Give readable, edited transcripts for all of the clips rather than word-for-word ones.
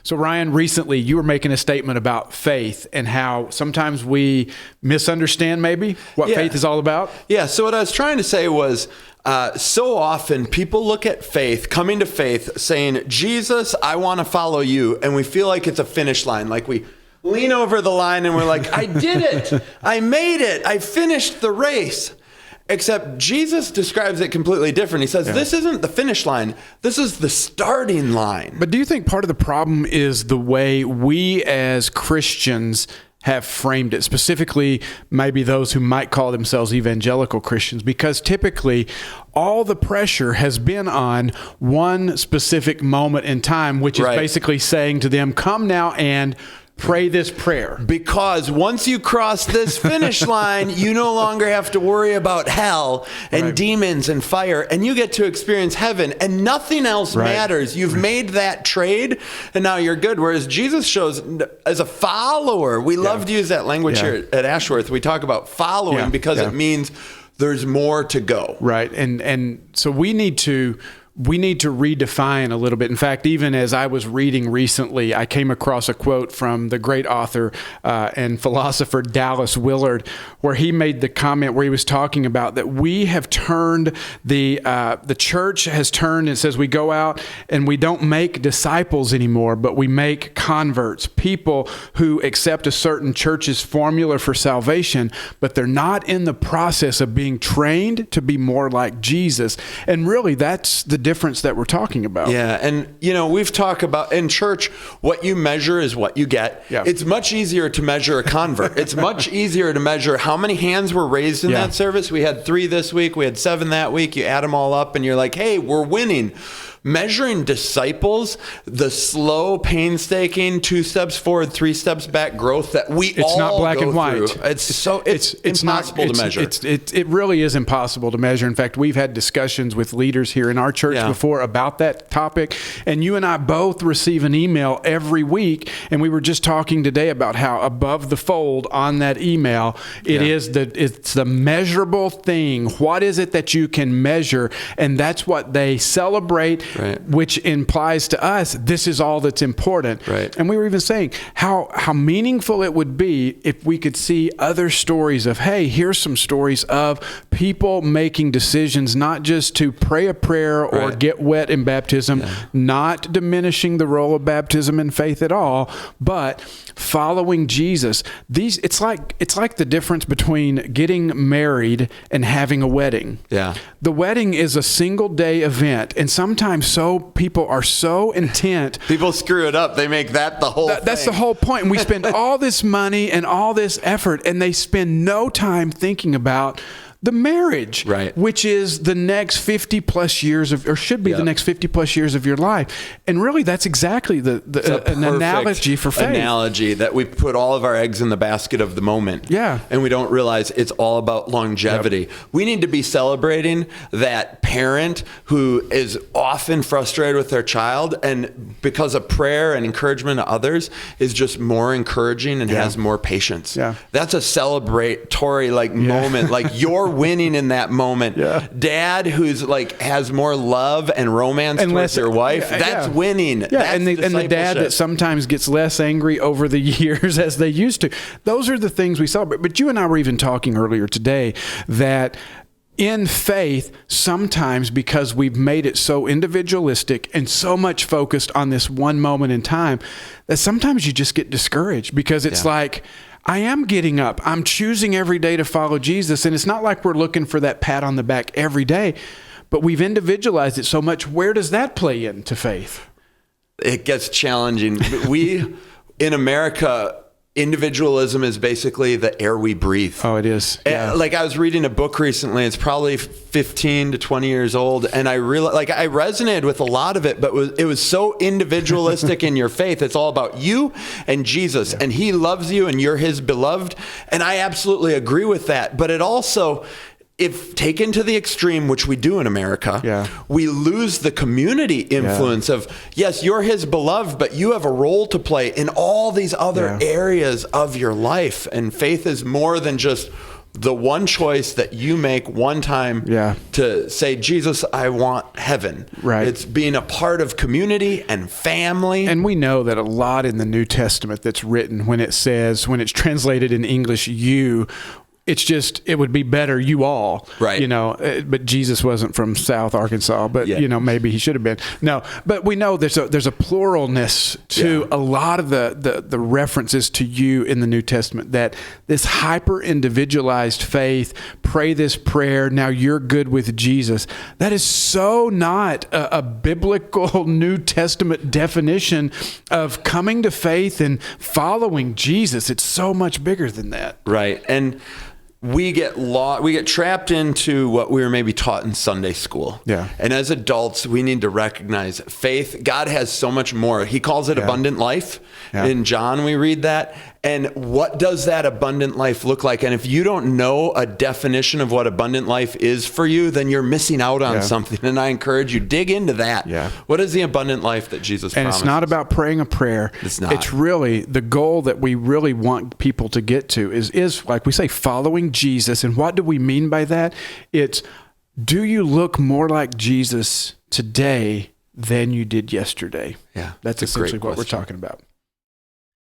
So Ryan, recently you were making a statement about faith and how sometimes we misunderstand maybe what faith is all about. Yeah. So what I was trying to say was, so often people look at faith, coming to faith, saying, Jesus, I want to follow you. And we feel like it's a finish line. Like we lean over the line and we're like, I did it. I made it. I finished the race. Except Jesus describes it completely different. He says, this isn't the finish line. This is the starting line. But do you think part of the problem is the way we as Christians have framed it, specifically maybe those who might call themselves evangelical Christians? Because typically all the pressure has been on one specific moment in time, which is basically saying to them, come now and pray this prayer. Because once you cross this finish line, you no longer have to worry about hell and demons and fire, and you get to experience heaven, and nothing else matters. You've made that trade, and now you're good. Whereas Jesus shows, as a follower, we love to use that language here at Ashworth. We talk about following because it means there's more to go. Right. And so we need to redefine a little bit. In fact, even as I was reading recently, I came across a quote from the great author and philosopher Dallas Willard, where he made the comment where he was talking about that we have turned the church has turned and says we go out and we don't make disciples anymore, but we make converts, people who accept a certain church's formula for salvation, but they're not in the process of being trained to be more like Jesus. And really, that's the difference that we're talking about. Yeah. And, we've talked about in church, what you measure is what you get. Yeah. It's much easier to measure a convert. It's much easier to measure how many hands were raised in that service. We had 3 this week. We had 7 that week. You add them all up and you're like, hey, we're winning. Measuring disciples, the slow, painstaking 2 steps forward, 3 steps back growth that it's not black and white. It's impossible to measure. It really is impossible to measure. In fact, we've had discussions with leaders here in our church before about that topic. And you and I both receive an email every week. And we were just talking today about how above the fold on that email, it's the measurable thing. What is it that you can measure? And that's what they celebrate. Which implies to us, this is all that's important. And we were even saying how meaningful it would be if we could see other stories of, hey, here's some stories of people making decisions, not just to pray a prayer or get wet in baptism, not diminishing the role of baptism and faith at all, but following Jesus. It's like the difference between getting married and having a wedding. The wedding is a single day event, and sometimes people are so intent. People screw it up. They make that the whole thing. That's the whole point. And we spend all this money and all this effort, and they spend no time thinking about the marriage, which is the next 50 plus years of, or should be the next 50 plus years of your life. And really, that's exactly an analogy for faith. Analogy that we put all of our eggs in the basket of the moment. And we don't realize it's all about longevity. We need to be celebrating that parent who is often frustrated with their child, and because of prayer and encouragement to others is just more encouraging and has more patience. That's a celebratory moment. Like you're winning in that moment. Dad who's has more love and romance towards your wife, that's winning. That's and the dad that sometimes gets less angry over the years as they used to. Those are the things we celebrate. But you and I were even talking earlier today that in faith, sometimes because we've made it so individualistic and so much focused on this one moment in time, that sometimes you just get discouraged because it's like, I am getting up. I'm choosing every day to follow Jesus. And it's not like we're looking for that pat on the back every day, but we've individualized it so much. Where does that play into faith? It gets challenging. In America, individualism is basically the air we breathe. Oh, it is. I was reading a book recently. It's probably 15 to 20 years old. And I realized, I resonated with a lot of it, but it was so individualistic in your faith. It's all about you and Jesus, and he loves you and you're his beloved. And I absolutely agree with that. But it also, if taken to the extreme, which we do in America, we lose the community influence of, yes, you're his beloved, but you have a role to play in all these other areas of your life. And faith is more than just the one choice that you make one time to say, Jesus, I want heaven. Right. It's being a part of community and family. And we know that a lot in the New Testament that's written, when it's translated in English, it would be better, you all, right? But Jesus wasn't from South Arkansas, but maybe he should have been. No, but we know there's a pluralness to a lot of the references to you in the New Testament, that this hyper individualized faith, pray this prayer, now you're good with Jesus. That is so not a biblical New Testament definition of coming to faith and following Jesus. It's so much bigger than that. Right. And we get trapped into what we were maybe taught in Sunday school. Yeah. And as adults, we need to recognize faith. God has so much more. He calls it abundant life. Yeah. In John, we read that. And what does that abundant life look like? And if you don't know a definition of what abundant life is for you, then you're missing out on something. And I encourage you, dig into that. Yeah. What is the abundant life that Jesus promises? And it's not about praying a prayer. It's not. It's really the goal that we really want people to get to is like we say, following Jesus. And what do we mean by that? It's, do you look more like Jesus today than you did yesterday? Yeah. That's essentially what we're talking about.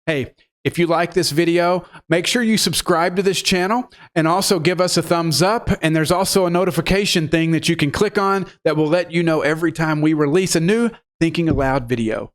Hey, if you like this video, make sure you subscribe to this channel and also give us a thumbs up. And there's also a notification thing that you can click on that will let you know every time we release a new Thinking Aloud video.